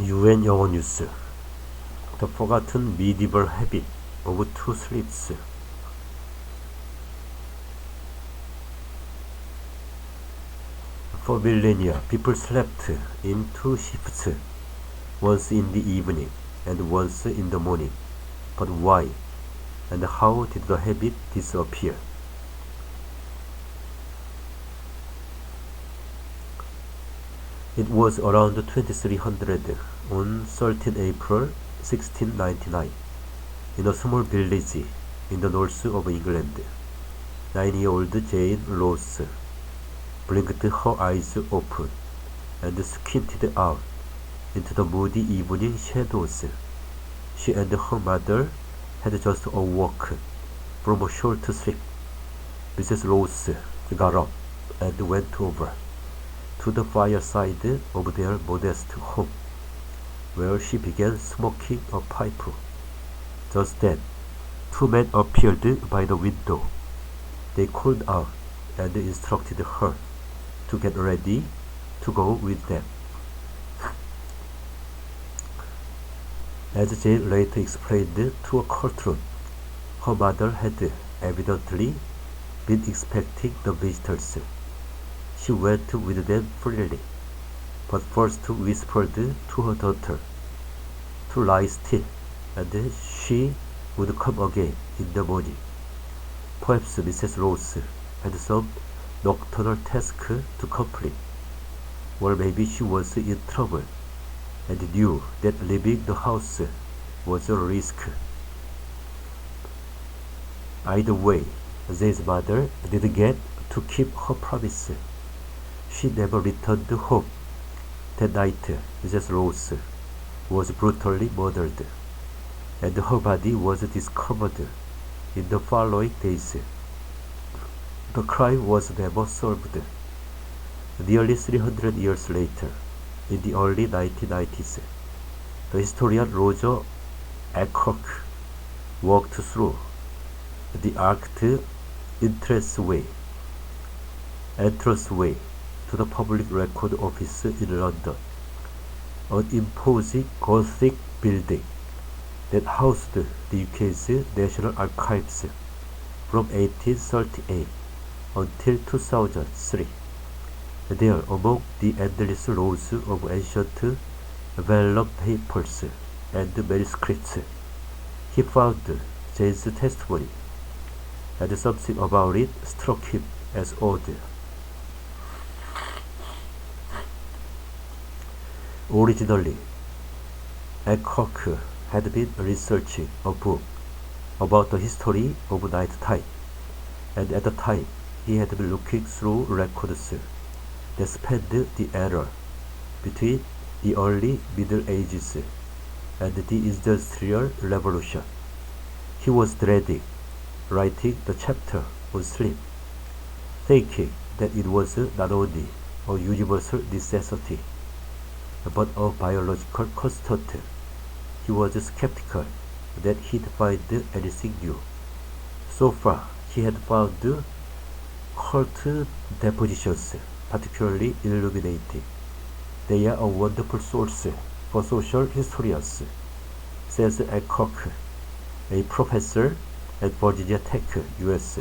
UN 영어뉴스. The forgotten medieval habit of two sleeps. For millennia, people slept in two shifts, once in the evening and once in the morning. But why and how did the habit disappear? It was around 2300 on 13 April 1699 in a small village in the north of England. 9-year-old Jane Rose blinked her eyes open and squinted out into the moody evening shadows. She and her mother had just awoken from a short sleep. Mrs. Rose got up and went over to the fireside of their modest home, where she began smoking a pipe. Just then, two men appeared by the window. They called out and instructed her to get ready to go with them. As Jane later explained to a courtroom, her mother had evidently been expecting the visitors. She went with them freely, but first whispered to her daughter to lie still, and she would come again in the morning. Perhaps Mrs. Rose had some nocturnal task to complete, or maybe she was in trouble and knew that leaving the house was a risk. Either way, Zane's mother didn't get to keep her promise. She never returned home. That night, Mrs. Rose was brutally murdered, and her body was discovered in the following days. The crime was never solved. Nearly 300 years later, in the early 1990s, the historian Roger Ackrock walked through the arched entranceway to the Public Record Office in London, an imposing Gothic building that housed the UK's National Archives from 1838 until 2003. There, among the endless rows of ancient vellum papers and manuscripts, he found Jane's testimony, and something about it struck him as odd. Originally, Ackrock had been researching a book about the history of nighttime, and at the time he had been looking through records that spanned the era between the early Middle Ages and the Industrial Revolution. He was dreading writing the chapter on sleep, thinking that it was not only a universal necessity but a biological constant. He was skeptical that he'd find anything new. So far, he had found cult depositions particularly illuminating. They are a wonderful source for social historians, says Ackrock, a professor at Virginia Tech, US.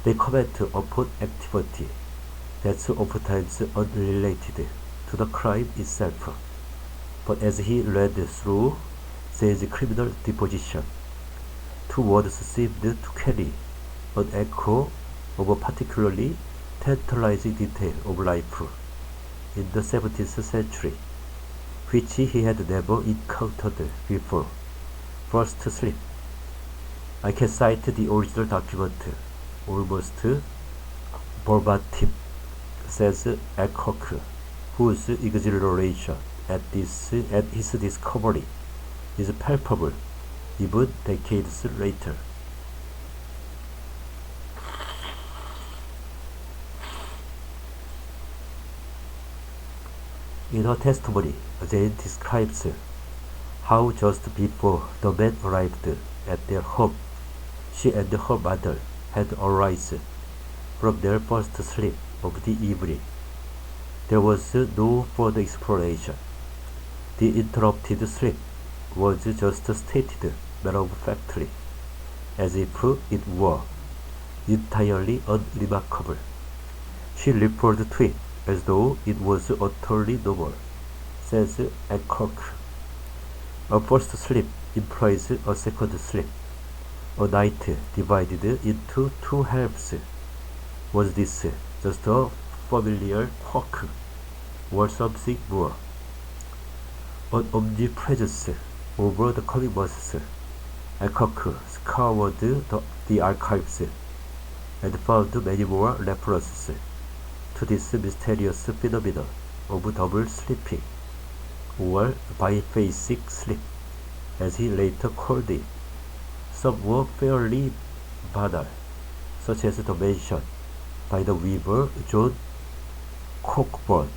They comment upon activity that's oftentimes unrelated to the crime itself. But as he read through Zane's criminal deposition, two words seemed to carry an echo of a particularly tantalizing detail of life in the 17th century, which he had never encountered before. First, sleep. I can cite the original document almost verbatim, says Ackrock, whose exhilaration at his discovery is palpable even decades later. In her testimony, Jane describes how just before the men arrived at their home, she and her mother had arisen from their first sleep of the evening. There was no further exploration. The interrupted sleep was just stated matter-of-factly, as if it were entirely unremarkable. She referred to it as though it was utterly normal, says Alcock. A first sleep implies a second sleep, a night divided into two halves. Was this just a familiar quirk, or something more? An omnipresence over the coming months. Alcock scoured the archives and found many more references to this mysterious phenomenon of double sleeping, or biphasic sleep, as he later called it. Some were fairly banal, such as the mention by the weaver John Cockburn,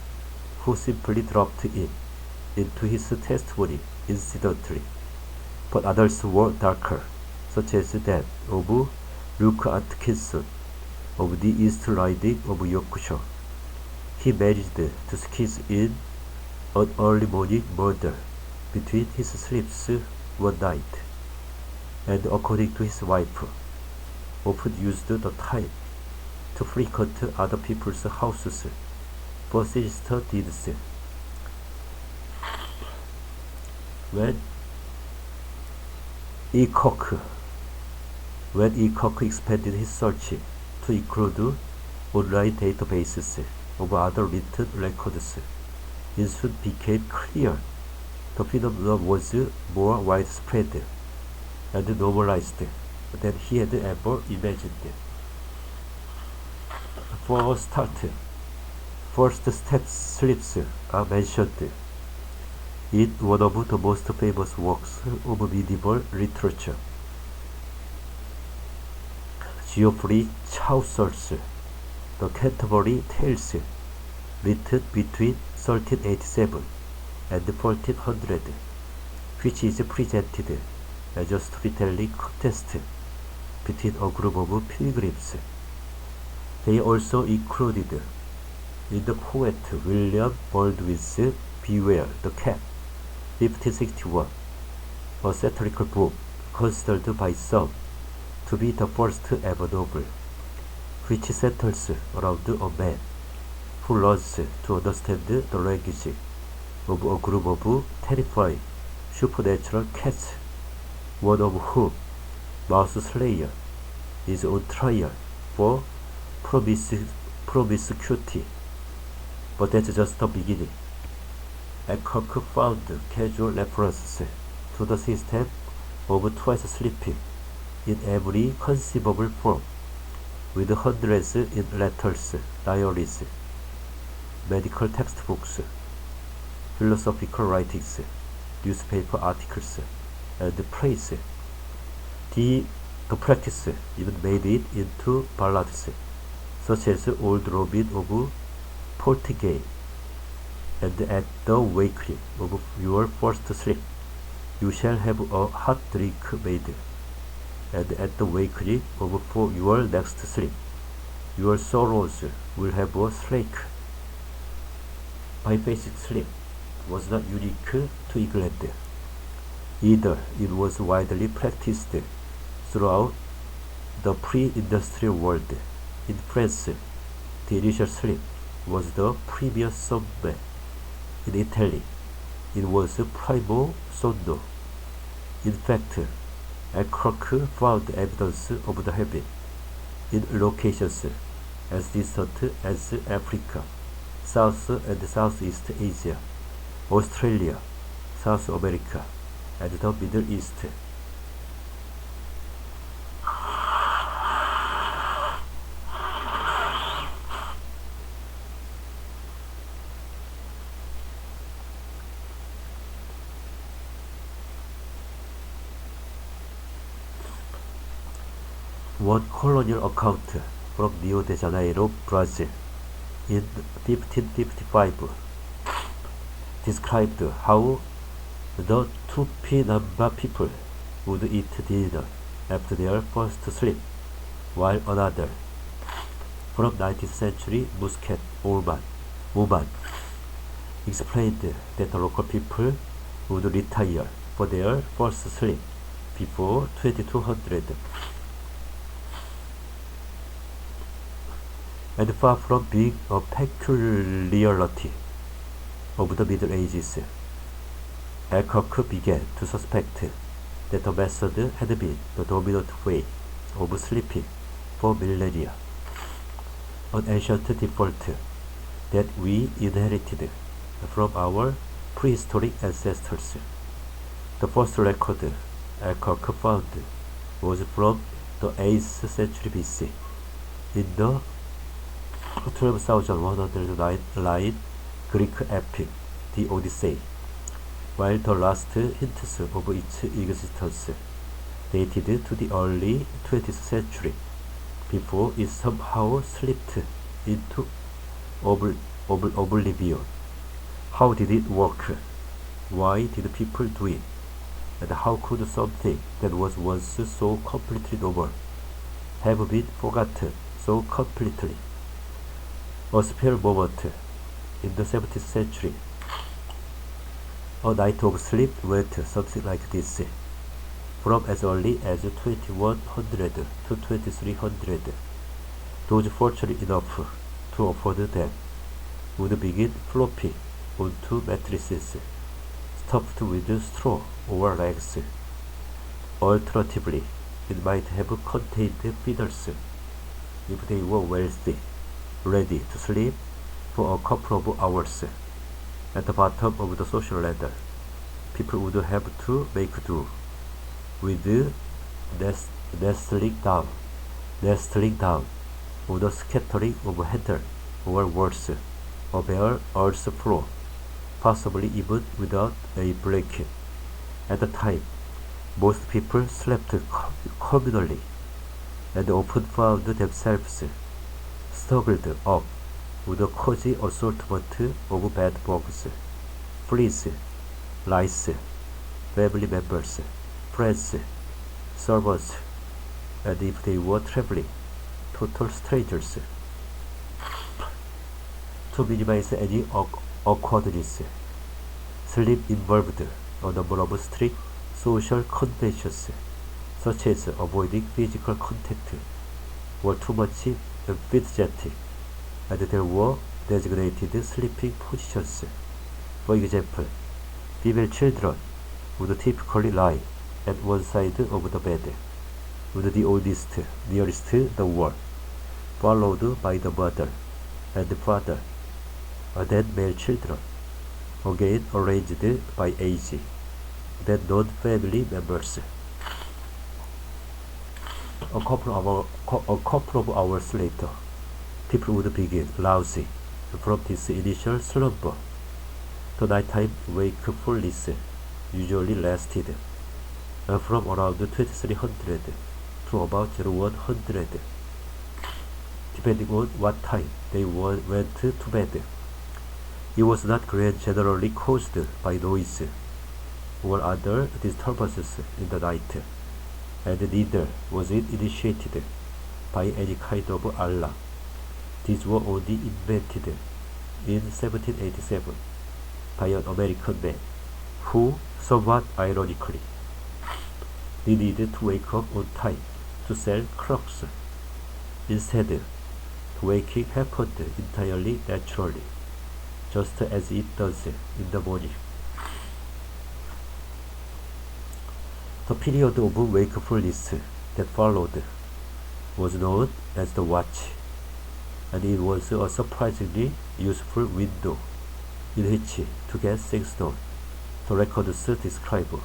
who simply dropped it into his testimony incidentally. But others were darker, such as that of Luke Atkinson of the East Riding of Yorkshire. He managed to squeeze in an early morning murder between his sleeps one night, and according to his wife, often used the time to frequent other people's houses for sinister deeds. When Eacock expanded his search to include online databases of other written records, it soon became clear the phenomenon was more widespread and normalized than he had ever imagined. For a start, first step sleeps are mentioned in one of the most famous works of medieval literature, Geoffrey Chaucer's The Canterbury Tales, written between 1387 and 1400, which is presented as a storytelling contest between a group of pilgrims. They also included in the poet William Baldwin's Beware the Cat, 1561, a satirical book considered by some to be the first ever novel, which centers around a man who learns to understand the language of a group of terrifying supernatural cats, one of whom, Mouse Slayer, is on trial for promiscuity. But that's just the beginning. Alcock found casual references to the system of twice sleeping in every conceivable form, with hundreds in letters, diaries, medical textbooks, philosophical writings, newspaper articles, and plays. The practice even made it into ballads, such as Old Robin of Portigay, and at the wakening of your first sleep, you shall have a hot drink made, and at the wakening of for your next sleep, your sorrows will have a slake. Biphasic sleep was not unique to England. Either it was widely practiced throughout the pre-industrial world. In France, the initial sleep was the primo sonno. In Italy, it was primo sonno. In fact, Alcock found evidence of the habit in locations as distant as Africa, South and Southeast Asia, Australia, South America, and the Middle East. One colonial account from Rio de Janeiro, Brazil, in 1555 described how the Tupinamba people would eat dinner after their first sleep, while another, from 19th century Muscat woman, explained that the local people would retire for their first sleep before 2200. And far from being a peculiarity of the Middle Ages, Alcock began to suspect that the method had been the dominant way of sleeping for millennia, an ancient default that we inherited from our prehistoric ancestors. The first record Alcock found was from the 8th century BC. In the 12,109 Greek epic, the Odyssey, while the last hints of its existence dated to the early 20th century, before it somehow slipped into oblivion. How did it work? Why did people do it? And how could something that was once so completely normal have been forgotten so completely? A spare moment in the 17th century. A night of sleep went something like this. From as early as 2100 to 2300, those fortunate enough to afford them would begin flopping onto mattresses stuffed with straw or rags. Alternatively, it might have contained feeders if they were wealthy, ready to sleep for a couple of hours. At the bottom of the social ladder, people would have to make do with nestling down on a scattering of heather, or worse, a bare earth floor, possibly even without a blanket. At the time, most people slept communally, and often found themselves snuggled up with a cozy assortment of bed bugs, fleas, lice, family members, friends, servants, and if they were traveling, total strangers. To minimize any awkwardness, sleep involved a number of strict social conventions, such as avoiding physical contact or too much enthusiastic, and there were designated sleeping positions. For example, female children would typically lie at one side of the bed, with the oldest nearest the wall, followed by the mother and father, and then male children, again arranged by age, then non-family members. A couple of hours later, people would begin rousing from this initial slumber. The nighttime wakefulness usually lasted from around 2300 to about 0100, depending on what time they went to bed. It was not generally caused by noise or other disturbances in the night, and neither was it initiated by any kind of alarm. These were only invented in 1787 by an American man who, somewhat ironically, needed to wake up on time to sell crops. Instead, waking happened entirely naturally, just as it does in the morning. The period of wakefulness that followed was known as the watch, and it was a surprisingly useful window in which to get things done. The records describe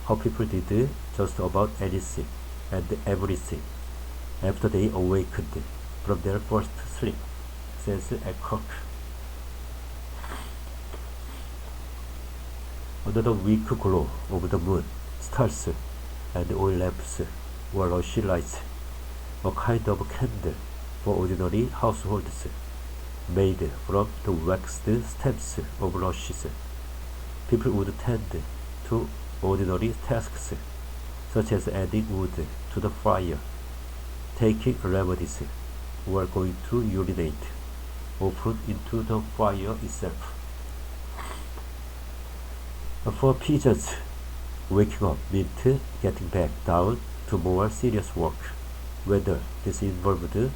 how people did just about anything and everything after they awakened from their first sleep, says Alcock. Under the weak glow of the moon, stars and oil lamps were rushing lights, a kind of candle for ordinary households, made from the waxed stems of rushes. People would tend to ordinary tasks, such as adding wood to the fire, taking remedies, or going to urinate, often into the fire itself. For peasants, waking up meant getting back down to more serious work, whether this involved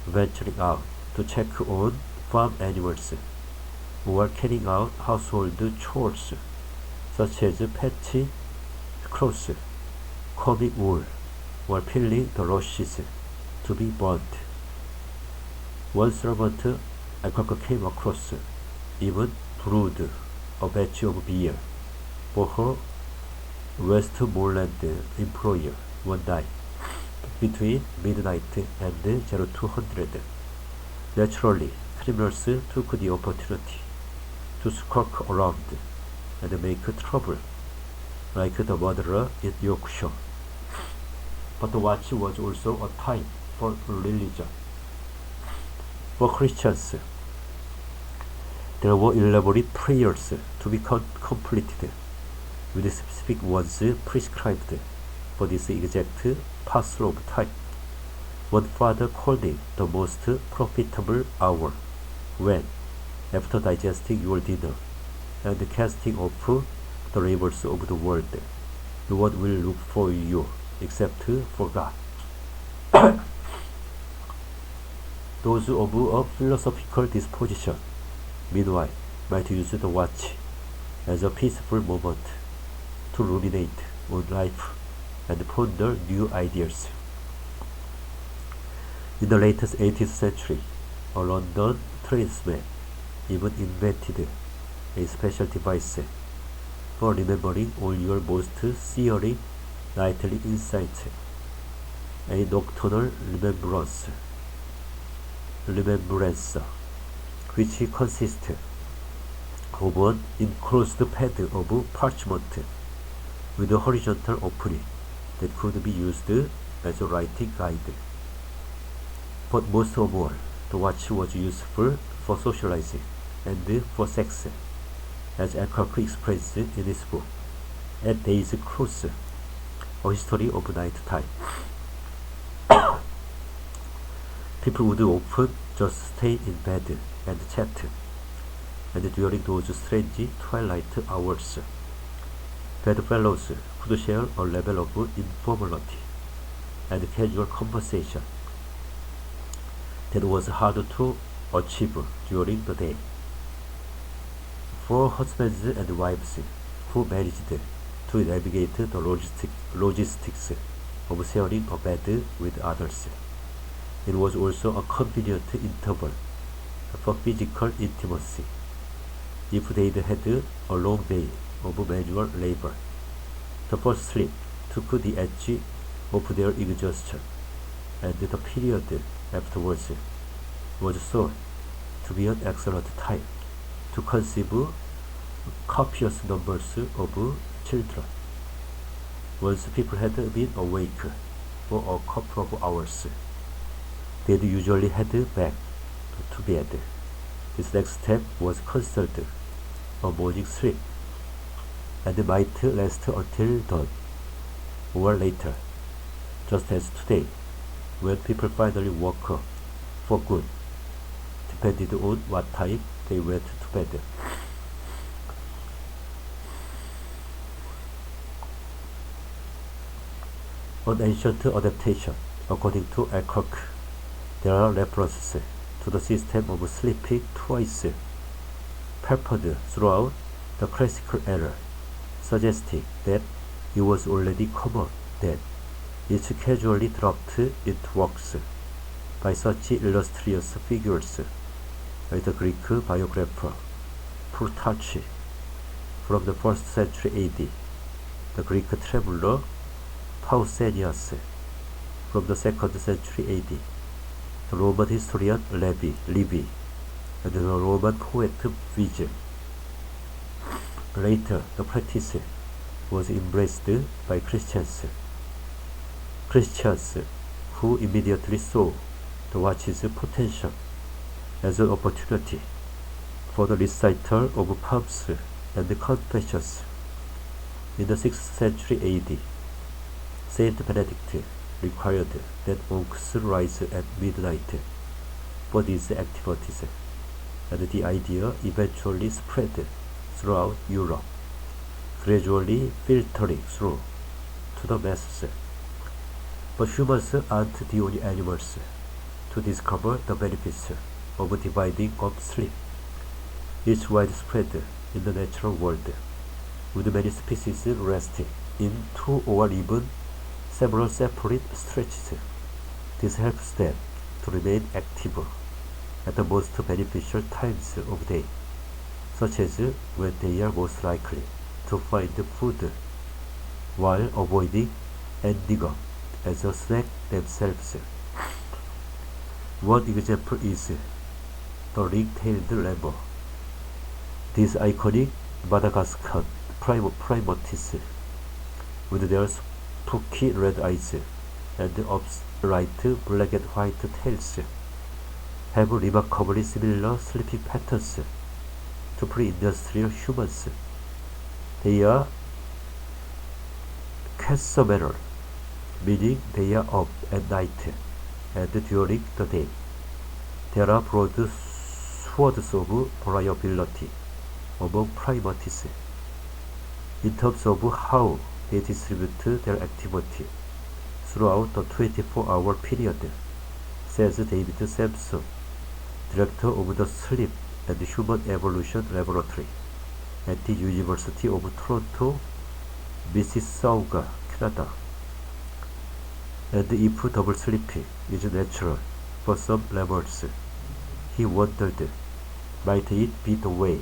venturing out to check on farm animals or carrying out household chores such as patching clothes, combing wool, or peeling the rushes to be burnt. One servant came across even brewed a batch of beer for her Westmoreland employer one night between midnight and 0200. Naturally, criminals took the opportunity to skulk around and make trouble, like the murderer in Yorkshire. But the watch was also a time for religion. For Christians, there were elaborate prayers to be completed, with specific ones prescribed for this exact parcel of time. One father called it the most profitable hour, when, after digesting your dinner and casting off the labors of the world, no one will look for you except for God. Those of a philosophical disposition, meanwhile, might use the watch as a peaceful moment to ruminate on life and ponder new ideas. In the late 18th century, a London tradesman even invented a special device for remembering all your most searing nightly insights, a nocturnal remembrancer, which consists of an enclosed pad of parchment with a horizontal opening that could be used as a writing guide. But most of all, the watch was useful for socializing and for sex, as Alcock explains in his book, At Day's Close, A History of Night Time. People would often just stay in bed and chat, and during those strange twilight hours, bedfellows could share a level of informality and casual conversation that was hard to achieve during the day. For husbands and wives who managed to navigate the logistics of sharing a bed with others, it was also a convenient interval for physical intimacy if they'd had a long day of manual labor. The first sleep took the edge of their exhaustion, and the period afterwards was thought to be an excellent time to conceive copious numbers of children. Once people had been awake for a couple of hours, they'd usually head back to bed. This next step was considered a morning sleep, and might last until dawn or later, just as today, when people finally woke up for good, depended on what time they went to bed. An ancient adaptation, according to Alcock, there are references to the system of sleeping twice peppered throughout the classical era, suggesting that it was already common then, each casually dropped into works by such illustrious figures as the Greek biographer Plutarch from the 1st century AD, the Greek traveler Pausanias from the 2nd century AD, the Roman historian Livy, and the Roman poet Virgil. Later, the practice was embraced by Christians who immediately saw the watch's potential as an opportunity for the recital of psalms and confessions. In the 6th century AD, Saint Benedict required that monks rise at midnight for these activities, and the idea eventually spread throughout Europe. gradually filtering through to the masses. But humans aren't the only animals to discover the benefits of dividing up sleep. It's widespread in the natural world, with many species resting in 2 or even several separate stretches. This helps them to remain active at the most beneficial times of day, such as when they are most likely to find food, while avoiding ending up as a snack themselves. One example is the ring-tailed lemur. These iconic Madagascar primates, with their spooky red eyes and upright black and white tails, have remarkably similar sleeping patterns to pre-industrial humans. They are casammenal, meaning they are up at night and during the day. There are broad swaths of variability among primates in terms of how they distribute their activity throughout the 24-hour period, says David Sampson, director of the Sleep and Human Evolution Laboratory at the University of Toronto, Mississauga, Canada. And if double sleeping is natural for some lemurs, he wondered, might it be the way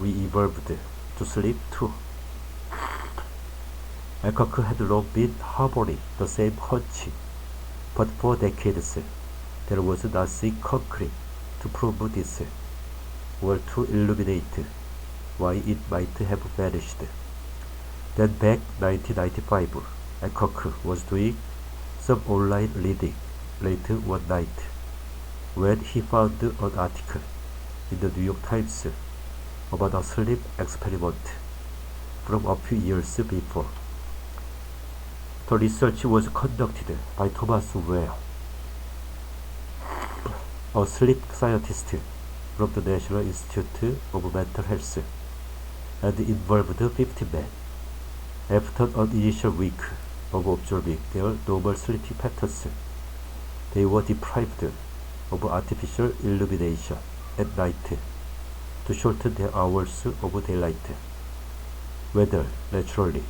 we evolved to sleep too? Alcock had long been harboring the same hunch, but for decades there was nothing concrete to prove this, or to illuminate why it might have vanished. Then back 1995, Alcock was doing some online reading late one night when he found an article in the New York Times about a sleep experiment from a few years before. The research was conducted by Thomas Ware, a sleep scientist from the National Institute of Mental Health, and involved 50 men. After an initial week of observing their normal sleeping patterns, they were deprived of artificial illumination at night to shorten their hours of daylight, whether naturally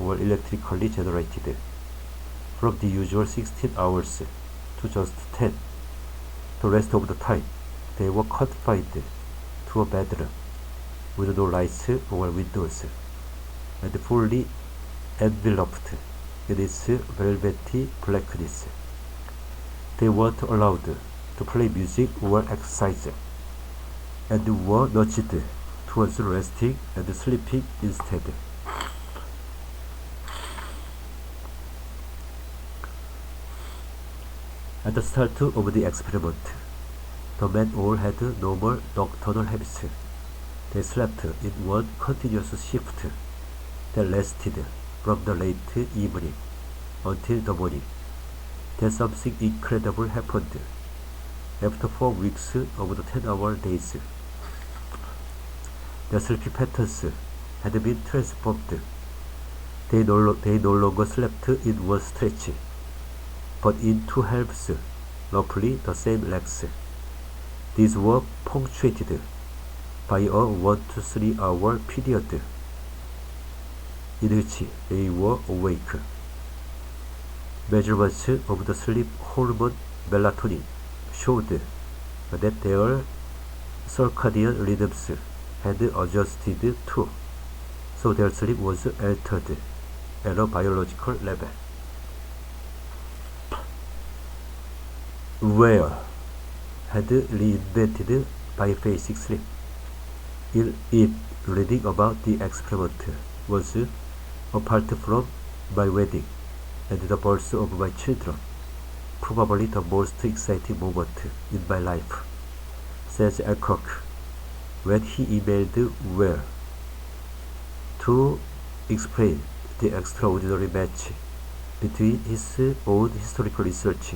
or electrically generated, from the usual 16 hours to just 10. The rest of the time, they were confined to a bedroom with no lights or windows, and fully enveloped in its velvety blackness. They weren't allowed to play music or exercise, and were nudged towards resting and sleeping instead. At the start of the experiment, the men all had normal nocturnal habits. They slept in one continuous shift that lasted from the late evening until the morning. Then something incredible happened. After 4 weeks of the 10-hour days, their sleeping patterns had been transformed. They no longer slept in one stretch, but in 2 halves, roughly the same length. These were punctuated by a 1 to 3 hour period in which they were awake. Measurements of the sleep hormone melatonin showed that their circadian rhythms had adjusted too, so their sleep was altered at a biological level. Ware had reinvented biphasic sleep. Reading about the experiment was, apart from my wedding and the birth of my children, probably the most exciting moment in my life, says Alcock when he emailed Ware to explain the extraordinary match between his own historical research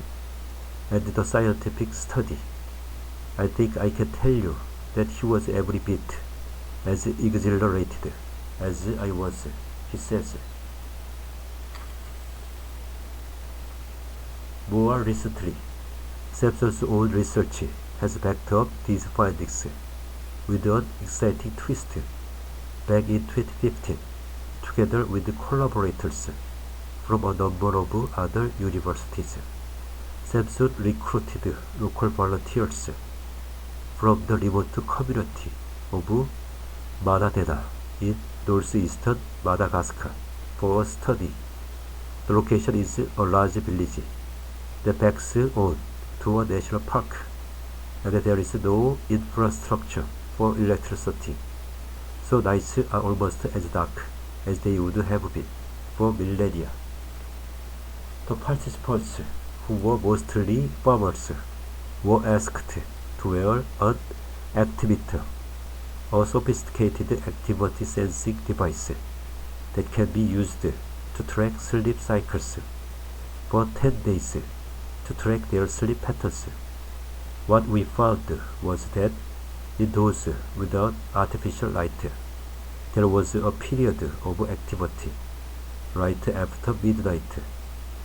and the scientific study. I think I can tell you that he was every bit as exhilarated as I was. he says. More recently, Sampson's own research has backed up these findings with an exciting twist. Back in 2015, together with collaborators from a number of other universities, Sampson recruited local volunteers from the remote community of Manadena in northeastern Madagascar for a study. The location is a large village that backs on to a national park, and there is no infrastructure for electricity, so nights are almost as dark as they would have been for millennia. The participants, who were mostly farmers, were asked to wear an actimeter, a sophisticated activity sensing device that can be used to track sleep cycles for 10 days to track their sleep patterns. What we found was that in those without artificial light, there was a period of activity right after midnight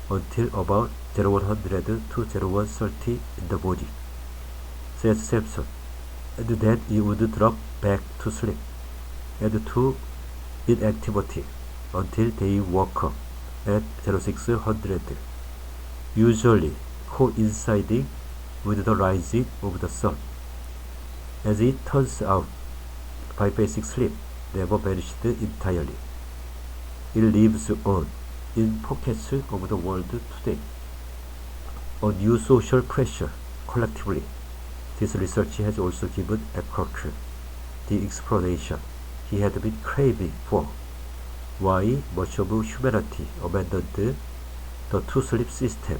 until about 0100 to 0130 in the morning, says Sampson, and then it would drop back to sleep and to inactivity until they woke up at 0600, usually coinciding with the rising of the sun. As it turns out, bypassing sleep never vanished entirely. It lives on in pockets of the world today. A new social pressure collectively. This research has also given Eckhart the explanation he had been craving for why much of humanity abandoned the two-sleep system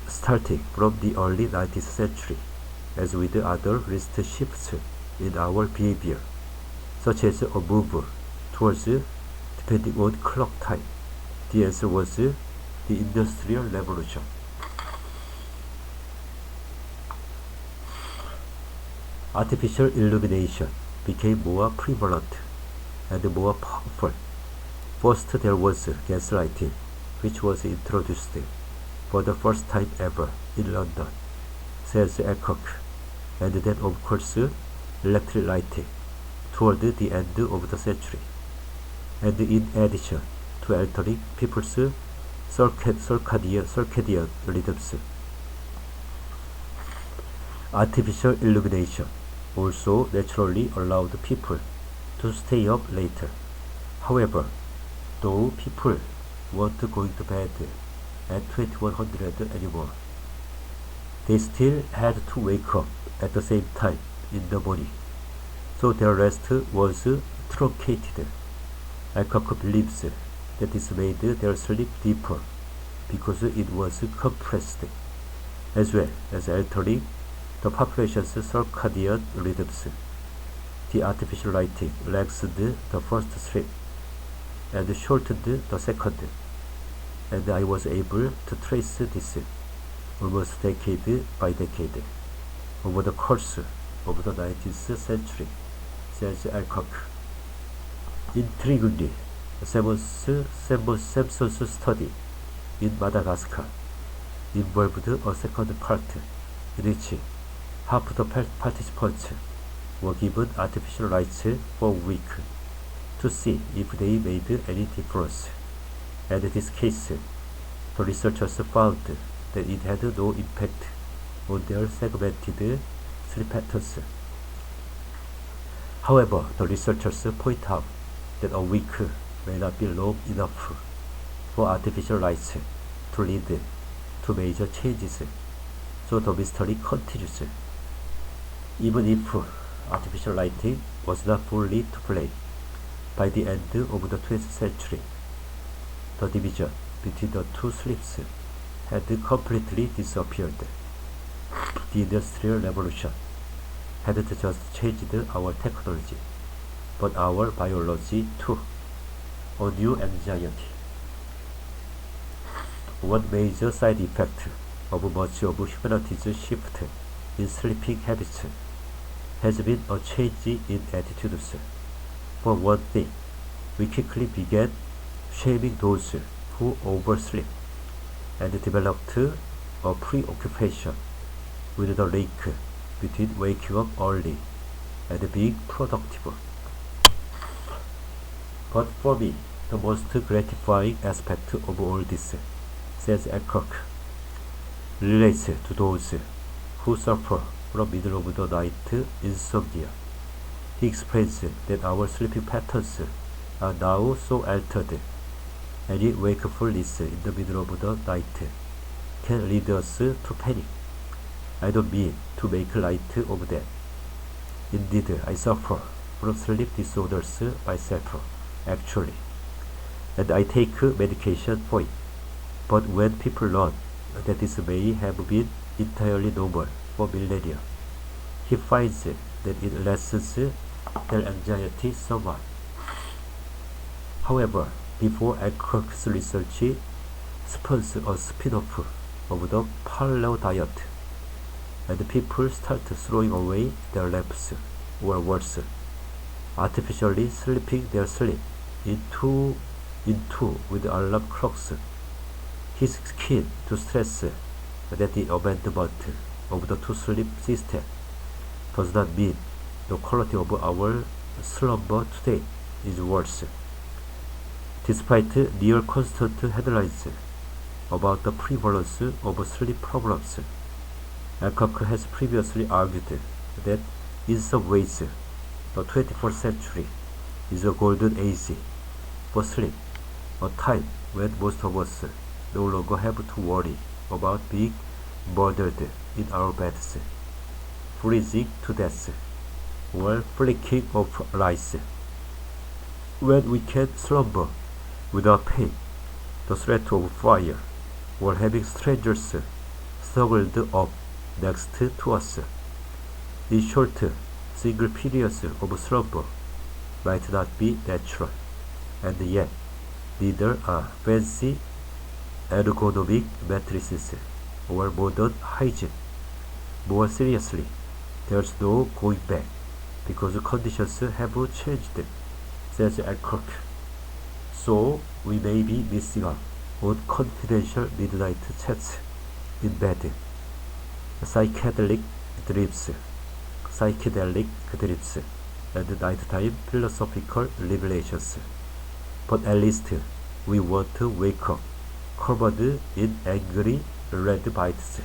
starting from the early 19th century, as with other recent shifts in our behavior, such as a move towards depending on clock time. The answer was the Industrial Revolution. Artificial illumination became more prevalent and more powerful. First, there was gaslighting, which was introduced for the first time ever in London, says Eckhart, and then of course electric lighting toward the end of the century. And in addition to altering people's circadian rhythms, artificial illumination also naturally allowed people to stay up later. However, though people weren't going to bed at 2100 anymore, they still had to wake up at the same time in the morning, so their rest was truncated. Eckhart believes that this made their sleep deeper because it was compressed, as well as altering the population's circadian rhythms. The artificial lighting lengthened the first sleep and shortened the second, and I was able to trace this almost decade by decade over the course of the 19th century, says Eckhart. Intriguingly, Sampson's study in Madagascar involved a second part in which half the participants were given artificial lights for a week to see if they made any difference. And in this case, the researchers found that it had no impact on their segmented sleep patterns. However, the researchers point out that a week may not be long enough for artificial lights to lead to major changes, so the mystery continues. Even if artificial lighting was not fully to blame, by the end of the 20th century, the division between the two sleeps had completely disappeared. The Industrial Revolution hadn't just changed our technology, but our biology too. A new anxiety. One major side effect of much of humanity's shift in sleeping habits has been a change in attitudes. For one thing, We quickly began shaming those who oversleep and developed a preoccupation with the link between waking up early and being productive. But for me, the most gratifying aspect of all this, says Alcock, relates to those who suffer from middle of the night insomnia. He explains that our sleeping patterns are now so altered. Any wakefulness in the middle of the night can lead us to panic. I don't mean to make light of that. Indeed, I suffer from sleep disorders myself, actually, and I take medication for it. But when people learn that this may have been entirely normal for millennia, he finds that it lessens their anxiety somewhat. However, before Alcock's research spawns a spin-off of the parallel diet, and people start throwing away their lamps, or worse, artificially sleeping their sleep into with alarm clocks. He's keen to stress that the amendment of the two-sleep system does not mean the quality of our slumber today is worse. Despite near constant headlines about the prevalence of sleep problems, Alcock has previously argued that in some ways the 21st century is a golden age for sleep, a time when most of us no longer have to worry about being murdered in our beds, freezing to death, or flicking off lights. When we can slumber without pain, the threat of fire, or having strangers snuggled up next to us. In short, single periods of slumber might not be natural, and yet neither are fancy ergonomic mattresses or modern hygiene. More seriously, there's no going back because conditions have changed, says Alcock. So we may be missing out on confidential midnight chats in bed, psychedelic dreams, and nighttime philosophical revelations. But at least we won't wake up covered in angry red bites.